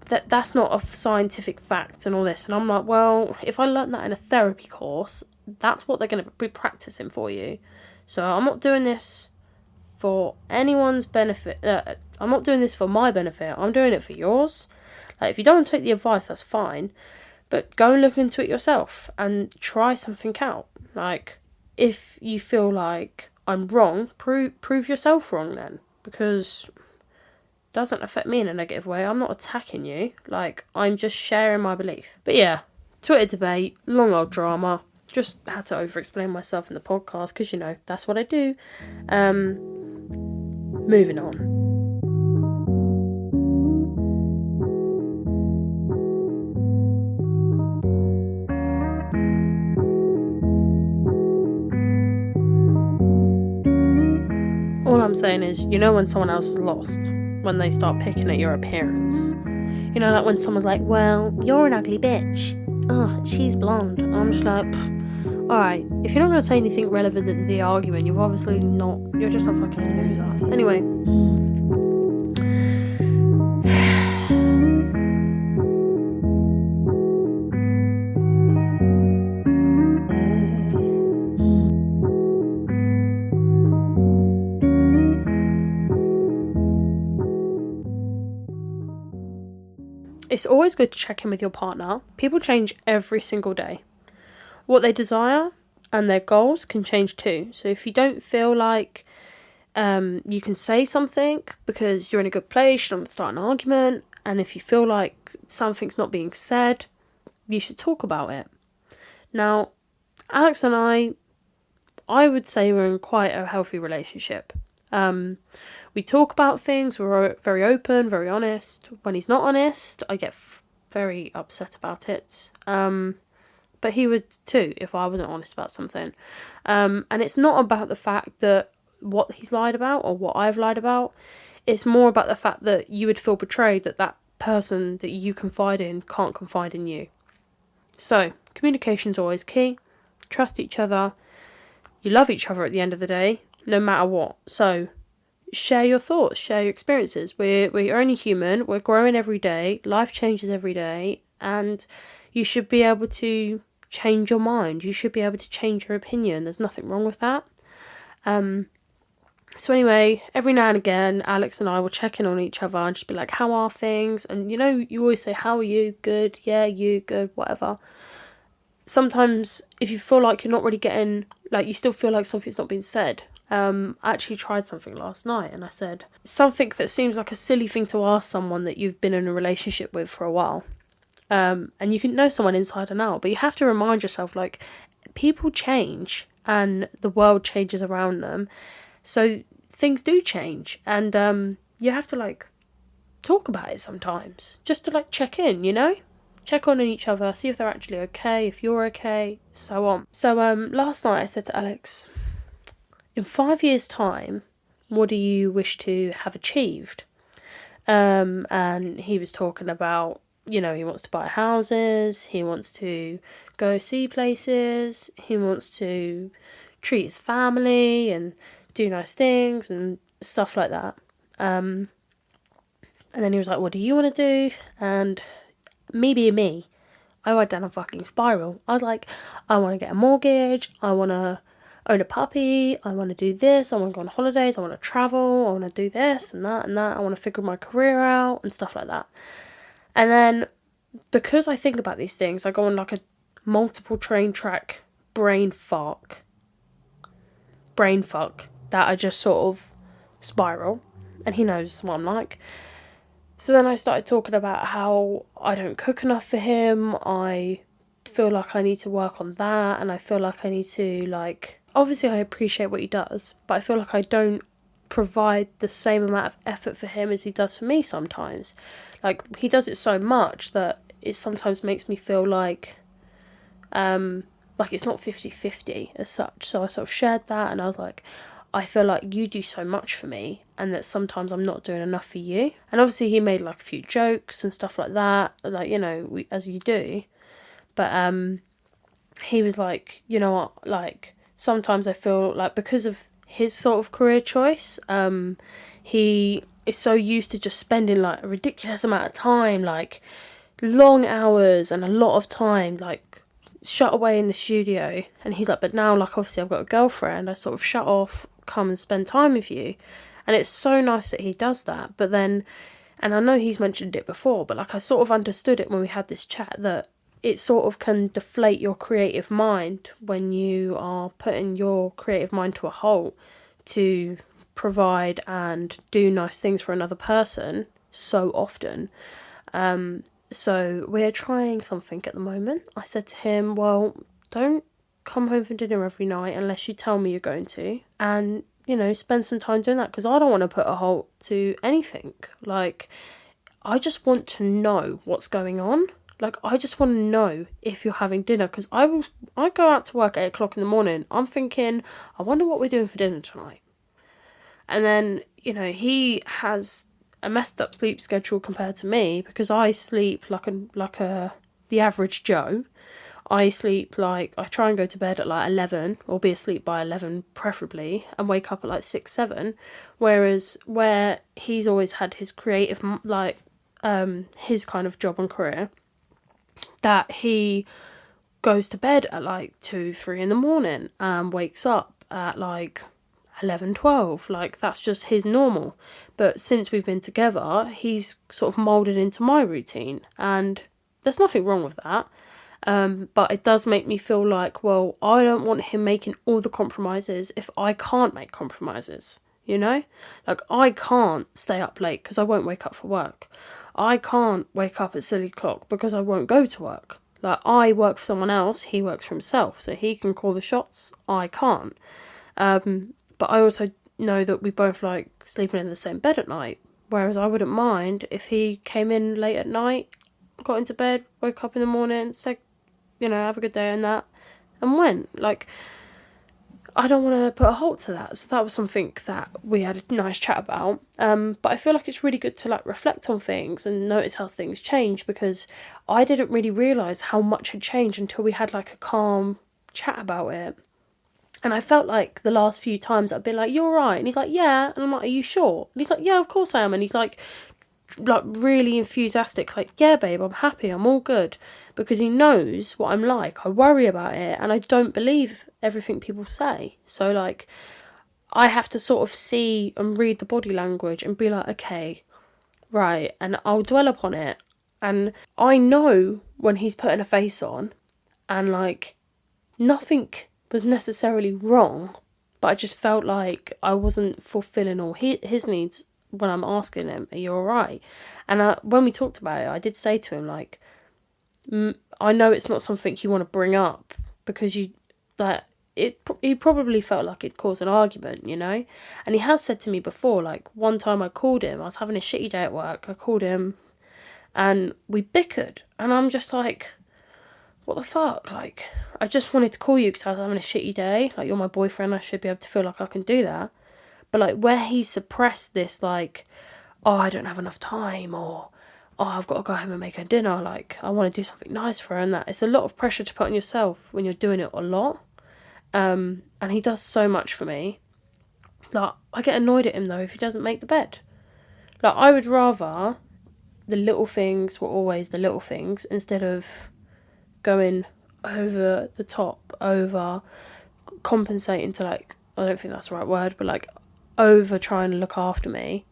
that's not a scientific fact and all this. And I'm like, well, if I learnt that in a therapy course, that's what they're going to be practicing for you. So I'm not doing this for anyone's benefit. I'm not doing this for my benefit. I'm doing it for yours. If you don't want to take the advice, that's fine. But go and look into it yourself and try something out. If you feel like I'm wrong, prove yourself wrong then. Because it doesn't affect me in a negative way. I'm not attacking you. I'm just sharing my belief. But yeah, Twitter debate, long old drama. Just had to over-explain myself in the podcast because, that's what I do. Moving on. All I'm saying is, when someone else is lost, when they start picking at your appearance. When someone's like, well, you're an ugly bitch. Ugh, she's blonde. And I'm just like, alright, if you're not going to say anything relevant in the argument, you're just a fucking loser. Anyway. It's always good to check in with your partner. People change every single day. What they desire and their goals can change too. So if you don't feel like you can say something because you're in a good place, you don't want to start an argument, and if you feel like something's not being said, you should talk about it. Now, Alex and I would say we're in quite a healthy relationship. We talk about things, we're very open, very honest. When he's not honest, I get very upset about it. But he would too if I wasn't honest about something. And it's not about the fact that what he's lied about or what I've lied about. It's more about the fact that you would feel betrayed that that person that you confide in can't confide in you. So, communication's always key. Trust each other. You love each other at the end of the day, no matter what. So, share your thoughts, share your experiences. We're only human, we're growing every day, life changes every day, and you should be able to change your mind. You should be able to change your opinion. There's nothing wrong with that. So anyway, every now and again, Alex and I will check in on each other and just be like, how are things? And you know, you always say, how are you? Good. Yeah, you good, whatever. Sometimes if you feel like you're not really getting, like you still feel like something's not being said. I actually tried something last night and I said something that seems like a silly thing to ask someone that you've been in a relationship with for a while. And you can know someone inside and out, but you have to remind yourself, like, people change and the world changes around them. So things do change, and you have to like talk about it sometimes, just to like check in, you know, check on each other, see if they're actually okay, if you're okay, so on. So last night I said to Alex, in 5 years' time, what do you wish to have achieved? And he was talking about, you know, he wants to buy houses, he wants to go see places, he wants to treat his family and do nice things and stuff like that. And then he was like, what do you want to do? And me being me, I went down a fucking spiral. I was like, I want to get a mortgage, I want to own a puppy, I want to do this, I want to go on holidays, I want to travel, I want to do this and that, I want to figure my career out and stuff like that. And then, because I think about these things, I go on like a multiple train track brain fuck that I just sort of spiral, and he knows what I'm like. So then I started talking about how I don't cook enough for him, I feel like I need to work on that, and I feel like I need to, like, obviously I appreciate what he does, but I feel like I don't provide the same amount of effort for him as he does for me sometimes. Like, he does it so much that it sometimes makes me feel like it's not 50-50 as such. So I sort of shared that, and I was like, I feel like you do so much for me, and that sometimes I'm not doing enough for you. And obviously he made like a few jokes and stuff like that, like, you know, as you do. But he was like, you know what, like, sometimes I feel like because of his sort of career choice, he is so used to just spending like a ridiculous amount of time, like long hours and a lot of time, like shut away in the studio. And he's like, but now, like, obviously I've got a girlfriend, I sort of shut off, come and spend time with you. And it's so nice that he does that. But then, and I know he's mentioned it before, but like I sort of understood it when we had this chat, that it sort of can deflate your creative mind when you are putting your creative mind to a halt to provide and do nice things for another person so often. So we're trying something at the moment. I said to him, well, don't come home for dinner every night unless you tell me you're going to. And, you know, spend some time doing that, because I don't want to put a halt to anything. Like, I just want to know what's going on. Like, I just want to know if you're having dinner, because I go out to work at 8 o'clock in the morning. I'm thinking, I wonder what we're doing for dinner tonight. And then, you know, he has a messed up sleep schedule compared to me, because I sleep like the average Joe. I sleep like, I try and go to bed at like 11, or be asleep by 11 preferably, and wake up at like 6-7, whereas where he's always had his creative, like his kind of job and career, that he goes to bed at like 2-3 in the morning and wakes up at like 11-12, like that's just his normal. But since we've been together, he's sort of moulded into my routine, and there's nothing wrong with that. But it does make me feel like, well, I don't want him making all the compromises if I can't make compromises, you know? Like, I can't stay up late because I won't wake up for work. I can't wake up at silly clock because I won't go to work. Like, I work for someone else, he works for himself, so he can call the shots, I can't. But I also know that we both like sleeping in the same bed at night, whereas I wouldn't mind if he came in late at night, got into bed, woke up in the morning, said, you know, have a good day and that, and went. Like, I don't want to put a halt to that. So that was something that we had a nice chat about. But I feel like it's really good to like reflect on things and notice how things change, because I didn't really realise how much had changed until we had like a calm chat about it. And I felt like the last few times I've been like, you're all right. And he's like, yeah. And I'm like, are you sure? And he's like, yeah, of course I am. And he's like really enthusiastic, like, yeah, babe, I'm happy, I'm all good. Because he knows what I'm like. I worry about it and I don't believe everything people say. So like, I have to sort of see and read the body language and be like, okay, right. And I'll dwell upon it. And I know when he's putting a face on and like nothing was necessarily wrong, but I just felt like I wasn't fulfilling all his needs when I'm asking him, are you alright? And when we talked about it, I did say to him, like, I know it's not something you want to bring up because he probably felt like it'd cause an argument, you know? And he has said to me before, like, one time I called him, I was having a shitty day at work, I called him and we bickered, and I'm just like, what the fuck? Like, I just wanted to call you because I was having a shitty day. Like, you're my boyfriend, I should be able to feel like I can do that. But, like, where he suppressed this, like, oh, I don't have enough time, or, oh, I've got to go home and make her dinner, like, I want to do something nice for her, and that. It's a lot of pressure to put on yourself when you're doing it a lot. And he does so much for me. Like, I get annoyed at him, though, if he doesn't make the bed. Like, I would rather the little things were always the little things, instead of going over the top, over compensating to, like, I don't think that's the right word, but like over trying to look after me,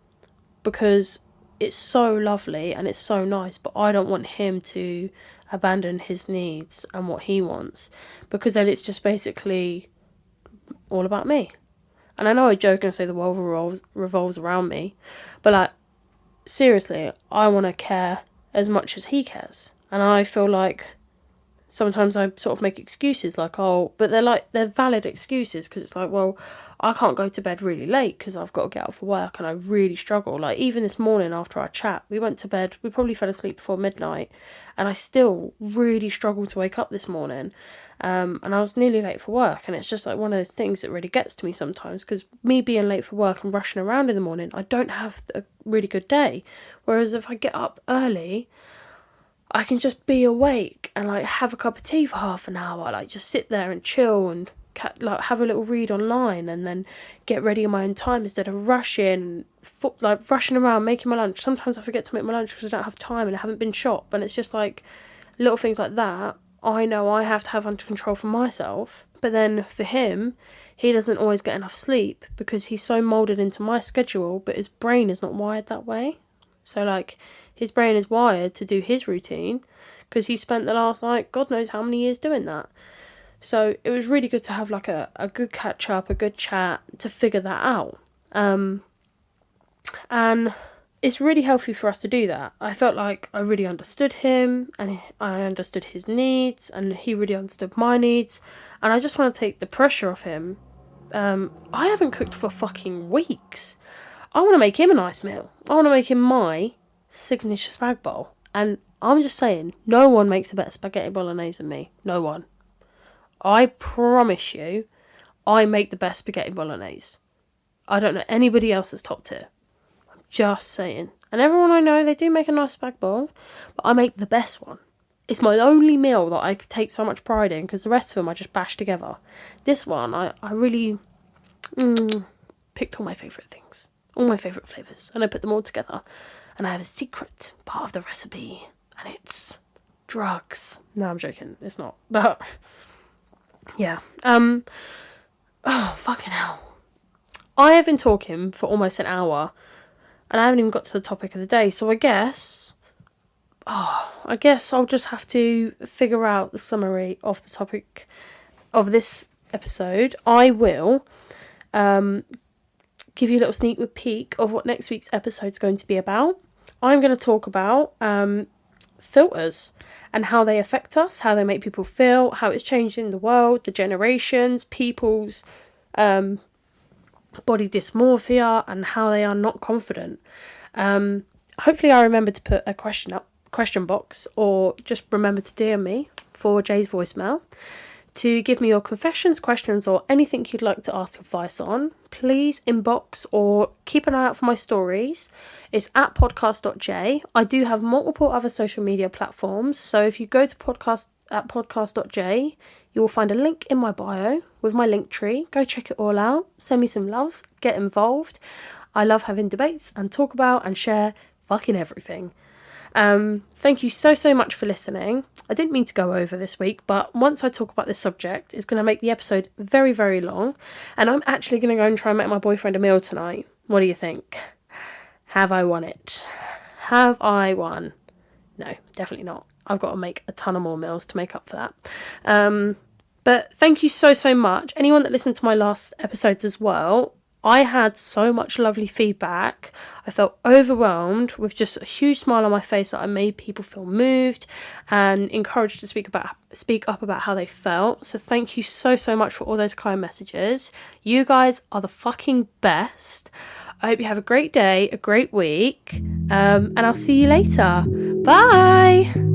because it's so lovely and it's so nice, but I don't want him to abandon his needs and what he wants, because then it's just basically all about me. And I know I joke and say the world revolves around me, but like, seriously, I want to care as much as he cares. And I feel like sometimes I sort of make excuses like, oh, but they're valid excuses, because it's like, well, I can't go to bed really late because I've got to get up for work and I really struggle. Like, even this morning after our chat, we went to bed, we probably fell asleep before midnight, and I still really struggled to wake up this morning. And I was nearly late for work, and it's just like one of those things that really gets to me sometimes, because me being late for work and rushing around in the morning, I don't have a really good day. Whereas if I get up early, I can just be awake and like have a cup of tea for half an hour, like just sit there and chill and like have a little read online, and then get ready in my own time instead of rushing around making my lunch. Sometimes I forget to make my lunch because I don't have time and I haven't been shop, and it's just like little things like that I know I have to have under control for myself. But then for him, he doesn't always get enough sleep because he's so moulded into my schedule, but his brain is not wired that way. So like, his brain is wired to do his routine because he spent the last, like, God knows how many years doing that. So it was really good to have like a good catch up, a good chat to figure that out. And it's really healthy for us to do that. I felt like I really understood him and I understood his needs and he really understood my needs. And I just want to take the pressure off him. I haven't cooked for fucking weeks. I want to make him a nice meal. I want to make him my signature spag bowl. And I'm just saying, no one makes a better spaghetti bolognese than me. No one. I promise you, I make the best spaghetti bolognese. I don't know anybody else that's top tier. I'm just saying. And everyone I know, they do make a nice spag bowl, but I make the best one. It's my only meal that I take so much pride in, because the rest of them I just bash together. This one, I really picked all my favourite things. All my favourite flavours. And I put them all together. And I have a secret part of the recipe. And it's drugs. No, I'm joking. It's not. But yeah. Oh, fucking hell. I have been talking for almost an hour. And I haven't even got to the topic of the day. So I guess I guess I'll just have to figure out the summary of the topic of this episode. I will give you a little sneak peek of what next week's episode is going to be about. I'm going to talk about filters and how they affect us, how they make people feel, how it's changing the world, the generations, people's body dysmorphia, and how they are not confident. Hopefully I remember to put a question box, or just remember to DM me for Jay's voicemail to give me your confessions, questions, or anything you'd like to ask advice on. Please inbox or keep an eye out for my stories. It's at podcast.j. I do have multiple other social media platforms, so if you go to podcast.j, you will find a link in my bio with my link tree. Go check it all out. Send me some loves. Get involved. I love having debates and talk about and share fucking everything. Thank you so much for listening. I didn't mean to go over this week, but once I talk about this subject, it's going to make the episode very, very long, and I'm actually going to go and try and make my boyfriend a meal tonight. What do you think? Have I won it? Have I won? No, definitely not. I've got to make a ton of more meals to make up for that. But thank you so much. Anyone that listened to my last episodes as well, I had so much lovely feedback. I felt overwhelmed with just a huge smile on my face that I made people feel moved and encouraged to speak up about how they felt. So thank you so much for all those kind messages. You guys are the fucking best. I hope you have a great day, a great week, and I'll see you later. Bye!